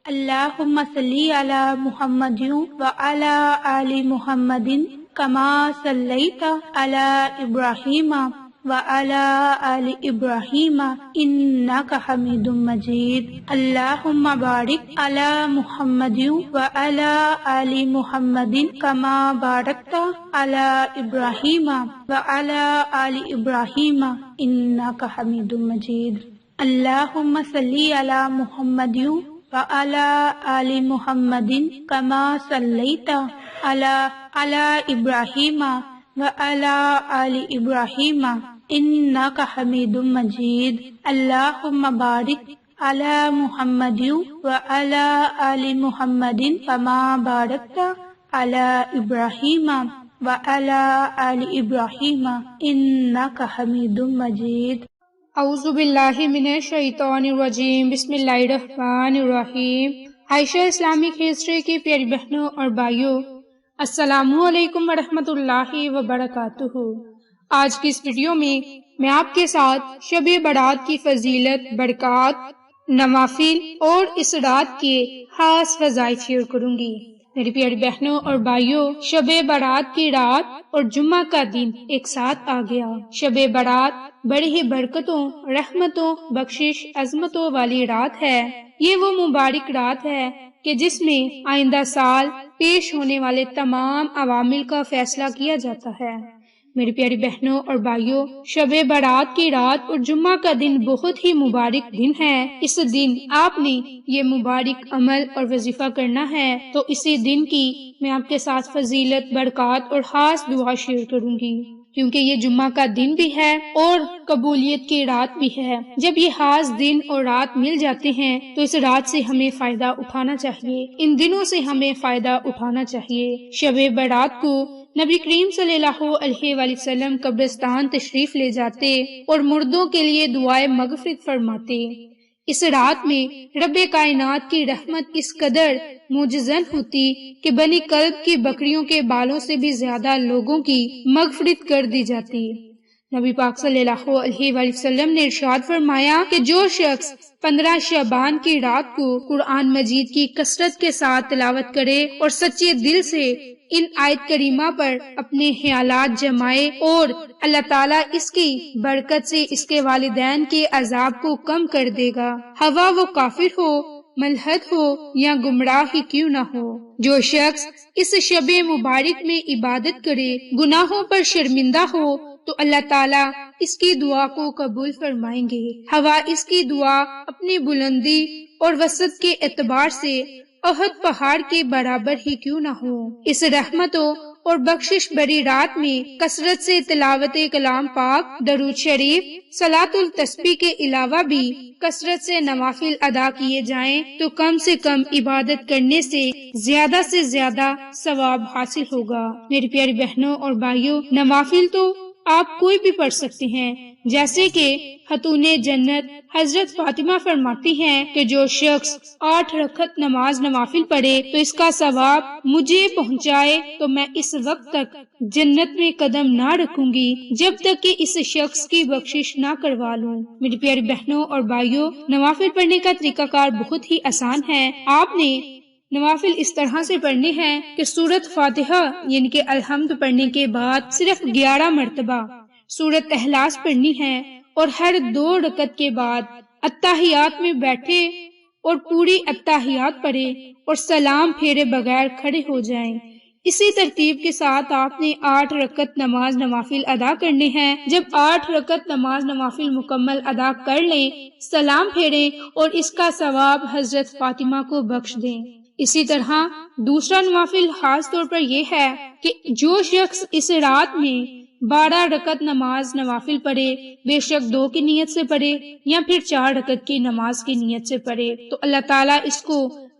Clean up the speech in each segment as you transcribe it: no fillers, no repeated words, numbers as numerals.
اللہم صلی علی محمد وعلی آل محمد کما صلیت علی ابراہیم وعلی آل ابراہیم انک حمید مجید۔ اللہم بارک علی محمد وعلی آل محمد کما بارکت علی ابراہیم وعلی آل ابراہیم انک حمید مجید۔ اللہم صلی علی محمد وعلی آل محمد کما صلیت علی ابراہیم وعلی آل ابراہیم انک حمید مجید۔ اللہم بارک علی محمد وعلی آل محمد کما بارکت علی ابراہیم وعلی آل ابراہیم انک حمید مجید۔ اعوذ باللہ من الشیطان الرجیم، بسم اللہ الرحمن الرحیم۔ عائشہ اسلامک ہسٹری کی پیاری بہنوں اور بھائیوں، السلام علیکم ورحمۃ اللہ وبرکاتہ۔ آج کی اس ویڈیو میں آپ کے ساتھ شب برات کی فضیلت، برکات، نوافل اور اس رات کے خاص فضائل شیئر کروں گی۔ میری پیاری بہنوں اور بھائیوں، شب برات کی رات اور جمعہ کا دن ایک ساتھ آ گیا۔ شب برات بڑی ہی برکتوں، رحمتوں، بخشش، عظمتوں والی رات ہے۔ یہ وہ مبارک رات ہے کہ جس میں آئندہ سال پیش ہونے والے تمام عوامل کا فیصلہ کیا جاتا ہے۔ میری پیاری بہنوں اور بھائیوں، شب برات کی رات اور جمعہ کا دن بہت ہی مبارک دن ہے۔ اس دن آپ نے یہ مبارک عمل اور وظیفہ کرنا ہے، تو اسی دن کی میں آپ کے ساتھ فضیلت، برکات اور خاص دعا شیئر کروں گی، کیونکہ یہ جمعہ کا دن بھی ہے اور قبولیت کی رات بھی ہے۔ جب یہ خاص دن اور رات مل جاتے ہیں تو اس رات سے ہمیں فائدہ اٹھانا چاہیے، ان دنوں سے ہمیں فائدہ اٹھانا چاہیے۔ شب برات کو نبی کریم صلی اللہ علیہ وآلہ وسلم قبرستان تشریف لے جاتے اور مردوں کے لیے دعائے مغفرت فرماتے۔ اس رات میں رب کائنات کی رحمت اس قدر معجزن ہوتی کہ بنی کلب کی بکریوں کے بالوں سے بھی زیادہ لوگوں کی مغفرت کر دی جاتی۔ نبی پاک صلی اللہ علیہ وآلہ وسلم نے ارشاد فرمایا کہ جو شخص 15 شعبان کی رات کو قرآن مجید کی کثرت کے ساتھ تلاوت کرے اور سچے دل سے ان آیت کریمہ پر اپنے خیالات جمائے اور اللہ تعالیٰ اس کی برکت سے اس کے والدین کے عذاب کو کم کر دے گا، ہوا وہ کافر ہو، ملحد ہو یا گمراہ ہی کیوں نہ ہو۔ جو شخص اس شب مبارک میں عبادت کرے، گناہوں پر شرمندہ ہو، تو اللہ تعالیٰ اس کی دعا کو قبول فرمائیں گے، ہوا اس کی دعا اپنی بلندی اور وسعت کے اعتبار سے احد پہاڑ کے برابر ہی کیوں نہ ہو۔ اس رحمتوں اور بخشش بری رات میں کثرت سے تلاوت کلام پاک، درود شریف، صلاۃ التسبیح کے علاوہ بھی کثرت سے نوافل ادا کیے جائیں تو کم سے کم عبادت کرنے سے زیادہ ثواب حاصل ہوگا۔ میری پیاری بہنوں اور بھائیوں، نوافل تو آپ کوئی بھی پڑھ سکتے ہیں، جیسے کہ خاتون جنت حضرت فاطمہ فرماتی ہیں کہ جو شخص 8 رکعت نماز نوافل پڑھے تو اس کا ثواب مجھے پہنچائے تو میں اس وقت تک جنت میں قدم نہ رکھوں گی جب تک کہ اس شخص کی بخشش نہ کروا لوں۔ میری پیاری بہنوں اور بھائیوں، نوافل پڑھنے کا طریقہ کار بہت ہی آسان ہے۔ آپ نے نوافل اس طرح سے پڑھنے ہیں کہ سورۃ فاتحہ یعنی کہ الحمد پڑھنے کے بعد صرف 11 مرتبہ سورۃ اخلاص پڑھنی ہے، اور ہر 2 رکعت کے بعد اتحیات میں بیٹھے اور پوری اتحیات پڑھے اور سلام پھیرے بغیر کھڑے ہو جائیں۔ اسی ترتیب کے ساتھ آپ نے 8 رکعت نماز نوافل ادا کرنے ہیں۔ جب 8 رکعت نماز نوافل مکمل ادا کر لیں، سلام پھیریں اور اس کا ثواب حضرت فاطمہ کو بخش دیں۔ اسی طرح دوسرا نوافل خاص طور پر یہ ہے کہ جو شخص اس رات میں 12 رکعت نماز نوافل پڑھے، بے شک 2 کی نیت سے پڑھے یا پھر 4 رکعت کی نماز کی نیت سے پڑھے، تو اللہ تعالیٰ اس کو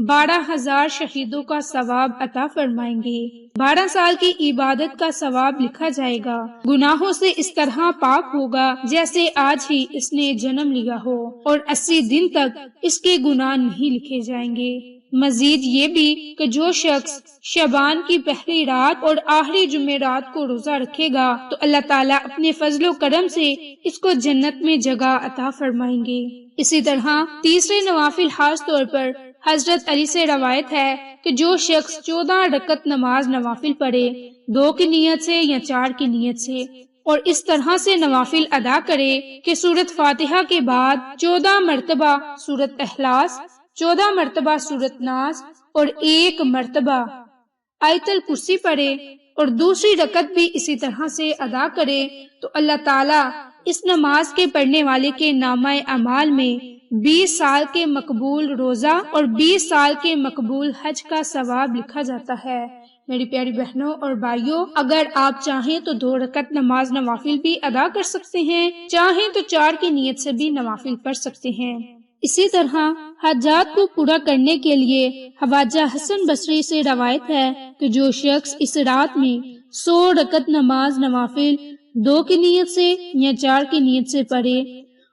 12,000 شہیدوں کا ثواب عطا فرمائیں گے۔ 12 سال کی عبادت کا ثواب لکھا جائے گا، گناہوں سے اس طرح پاک ہوگا جیسے آج ہی اس نے جنم لیا ہو، اور 80 دن تک اس کے گناہ نہیں لکھے جائیں گے۔ مزید یہ بھی کہ جو شخص شعبان کی پہلی رات اور آخری جمعرات کو روزہ رکھے گا تو اللہ تعالیٰ اپنے فضل و کرم سے اس کو جنت میں جگہ عطا فرمائیں گے۔ اسی طرح تیسرے نوافل خاص طور پر حضرت علی سے روایت ہے کہ جو شخص 14 رکعت نماز نوافل پڑھے 2 کی نیت سے یا 4 کی نیت سے، اور اس طرح سے نوافل ادا کرے کہ سورۃ فاتحہ کے بعد 14 مرتبہ سورۃ اخلاص، 14 مرتبہ سورۃ ناس اور 1 مرتبہ آیت الکرسی پڑھے اور دوسری رکعت بھی اسی طرح سے ادا کرے، تو اللہ تعالیٰ اس نماز کے پڑھنے والے کے نامہ اعمال میں 20 سال کے مقبول روزہ اور 20 سال کے مقبول حج کا ثواب لکھا جاتا ہے۔ میری پیاری بہنوں اور بھائیوں، اگر آپ چاہیں تو 2 رکعت نماز نوافل بھی ادا کر سکتے ہیں، چاہیں تو 4 کی نیت سے بھی نوافل پڑھ سکتے ہیں۔ اسی طرح حاجات کو پورا کرنے کے لیے خواجہ حسن بصری سے روایت ہے کہ جو شخص اس رات میں 100 رکعت نماز نوافل 2 کی نیت سے یا 4 کی نیت سے پڑھے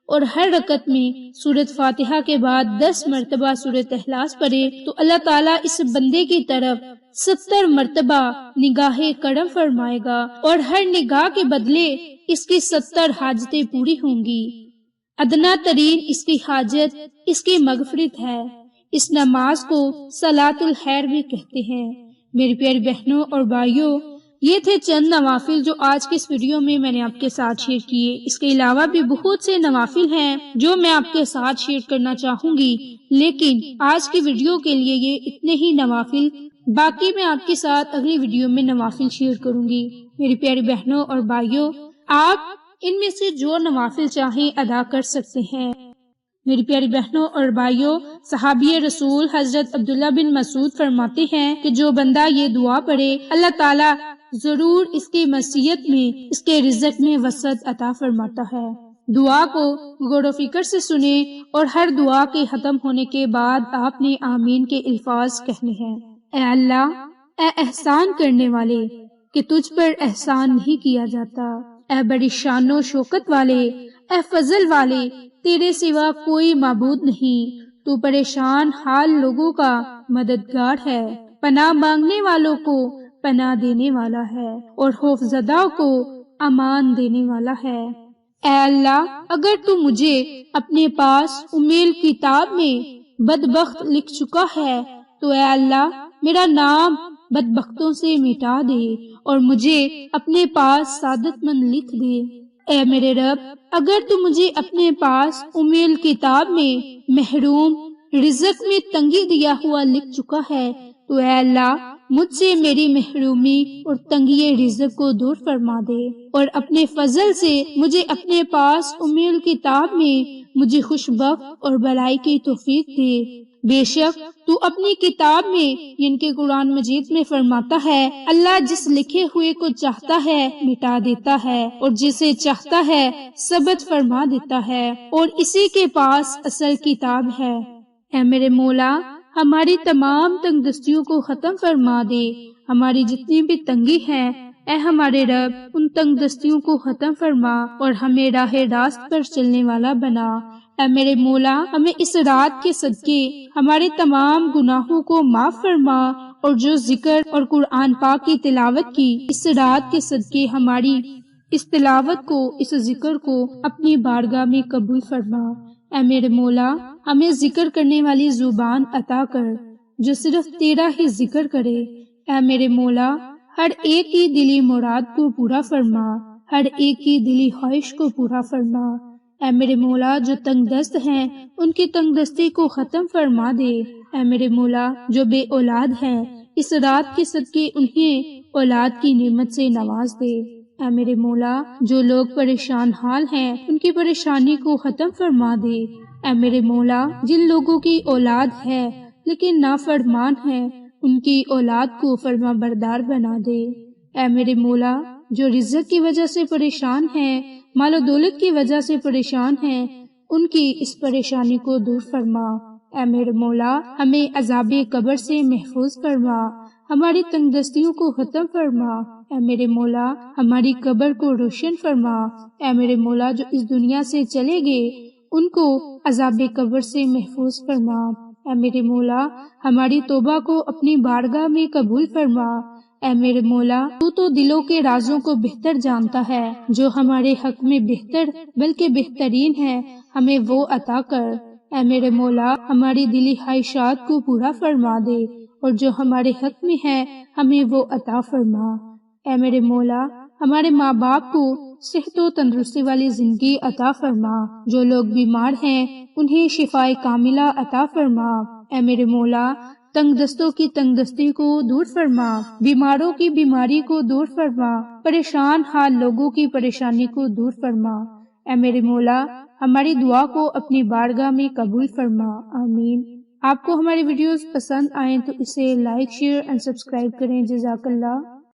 اور ہر رکعت میں سورۃ فاتحہ کے بعد 10 مرتبہ سورۃ اخلاص پڑھے، تو اللہ تعالیٰ اس بندے کی طرف 70 مرتبہ نگاہ کرم فرمائے گا اور ہر نگاہ کے بدلے اس کی 70 حاجتیں پوری ہوں گی۔ ادنا ترین اس کی حاجت اس کی مغفرت ہے۔ اس نماز کو صلاۃ الخیر بھی کہتے ہیں۔ میری پیاری بہنوں اور بھائیوں، یہ تھے چند نوافل جو آج کے اس ویڈیو میں نے آپ کے ساتھ شیئر کیے۔ اس کے علاوہ بھی بہت سے نوافل ہیں جو میں آپ کے ساتھ شیئر کرنا چاہوں گی، لیکن آج کی ویڈیو کے لیے یہ اتنے ہی نوافل، باقی میں آپ کے ساتھ اگلی ویڈیو میں نوافل شیئر کروں گی۔ میری پیاری بہنوں اور بھائیوں، آپ ان میں سے جو نوافل چاہیں ادا کر سکتے ہیں۔ میری پیاری بہنوں اور بھائیوں، صحابی رسول حضرت عبداللہ بن مسعود فرماتے ہیں کہ جو بندہ یہ دعا پڑھے اللہ تعالیٰ ضرور اس کی معصیت میں، اس کے رزق میں وسعت عطا فرماتا ہے۔ دعا کو غور و فکر سے سنیں اور ہر دعا کے ختم ہونے کے بعد آپ نے آمین کے الفاظ کہنے ہیں۔ اے اللہ، اے احسان کرنے والے، کہ تجھ پر احسان نہیں کیا جاتا۔ اے بڑی شان و شوکت والے، اے فضل والے، تیرے سوا کوئی معبود نہیں، تو پریشان حال لوگوں کا مددگار ہے، پناہ مانگنے والوں کو پناہ دینے والا ہے اور خوف زدہ کو امان دینے والا ہے۔ اے اللہ، اگر تو مجھے اپنے پاس امیل کتاب میں بدبخت لکھ چکا ہے تو اے اللہ میرا نام بدبختوں سے مٹا دے اور مجھے اپنے پاس سعادت مند لکھ دے۔ اے میرے رب، اگر تو مجھے اپنے پاس امیل کتاب میں محروم، رزق میں تنگی دیا ہوا لکھ چکا ہے تو اے اللہ مجھ سے میری محرومی اور تنگی رزق کو دور فرما دے اور اپنے فضل سے مجھے اپنے پاس امیل کتاب میں مجھے خوشبخت اور بھلائی کی توفیق دے۔ بے شک تو اپنی کتاب میں یعنی کہ قرآن مجید میں فرماتا ہے، اللہ جس لکھے ہوئے کو چاہتا ہے مٹا دیتا ہے اور جسے چاہتا ہے ثبت فرما دیتا ہے اور اسی کے پاس اصل کتاب ہے۔ اے میرے مولا، ہماری تمام تنگ دستیوں کو ختم فرما دے، ہماری جتنی بھی تنگی ہے اے ہمارے رب ان تنگ دستیوں کو ختم فرما اور ہمیں راہ راست پر چلنے والا بنا۔ اے میرے مولا، ہمیں اس رات کے صدقے ہمارے تمام گناہوں کو معاف فرما اور جو ذکر اور قرآن پاک کی تلاوت کی اس رات کے صدقے ہماری اس تلاوت کو، اس ذکر کو اپنی بارگاہ میں قبول فرما۔ اے میرے مولا، ہمیں ذکر کرنے والی زبان عطا کر جو صرف تیرا ہی ذکر کرے۔ اے میرے مولا، ہر ایک کی دلی مراد کو پورا فرما، ہر ایک کی دلی خواہش کو پورا فرما۔ اے میرے مولا، جو تنگ دست ہیں ان کی تنگ دستی کو ختم فرما دے۔ اے میرے مولا، جو بے اولاد ہیں اس رات کے صدقے انہیں اولاد کی نعمت سے نواز دے۔ اے میرے مولا، جو لوگ پریشان حال ہیں ان کی پریشانی کو ختم فرما دے۔ اے میرے مولا، جن لوگوں کی اولاد ہے لیکن نافرمان ہیں ان کی اولاد کو فرما بردار بنا دے۔ اے میرے مولا، جو رزق کی وجہ سے پریشان ہیں، مال و دولت کی وجہ سے پریشان ہیں، ان کی اس پریشانی کو دور فرما۔ اے میرے مولا، ہمیں عذاب قبر سے محفوظ فرما، ہماری تنگ دستیوں کو ختم فرما۔ اے میرے مولا، ہماری قبر کو روشن فرما۔ اے میرے مولا، جو اس دنیا سے چلے گئے ان کو عذاب قبر سے محفوظ فرما۔ اے میرے مولا، ہماری توبہ کو اپنی بارگاہ میں قبول فرما۔ اے میرے مولا، تو دلوں کے رازوں کو بہتر جانتا ہے، جو ہمارے حق میں بہتر بلکہ بہترین ہے ہمیں وہ عطا کر۔ اے میرے مولا ہماری دلی خواہشات کو پورا فرما دے اور جو ہمارے حق میں ہے ہمیں وہ عطا فرما۔ اے میرے مولا ہمارے ماں باپ کو صحت و تندرستی والی زندگی عطا فرما، جو لوگ بیمار ہیں انہیں شفائے کاملہ عطا فرما۔ اے میرے مولا تنگ دستوں کی تنگ دستی کو دور فرما، بیماروں کی بیماری کو دور فرما، پریشان حال لوگوں کی پریشانی کو دور فرما۔ اے میرے مولا ہماری دعا کو اپنی بارگاہ میں قبول فرما، آمین۔ آپ کو ہماری ویڈیوز پسند آئیں تو اسے لائک، شیئر اور سبسکرائب کریں۔ جزاک اللہ۔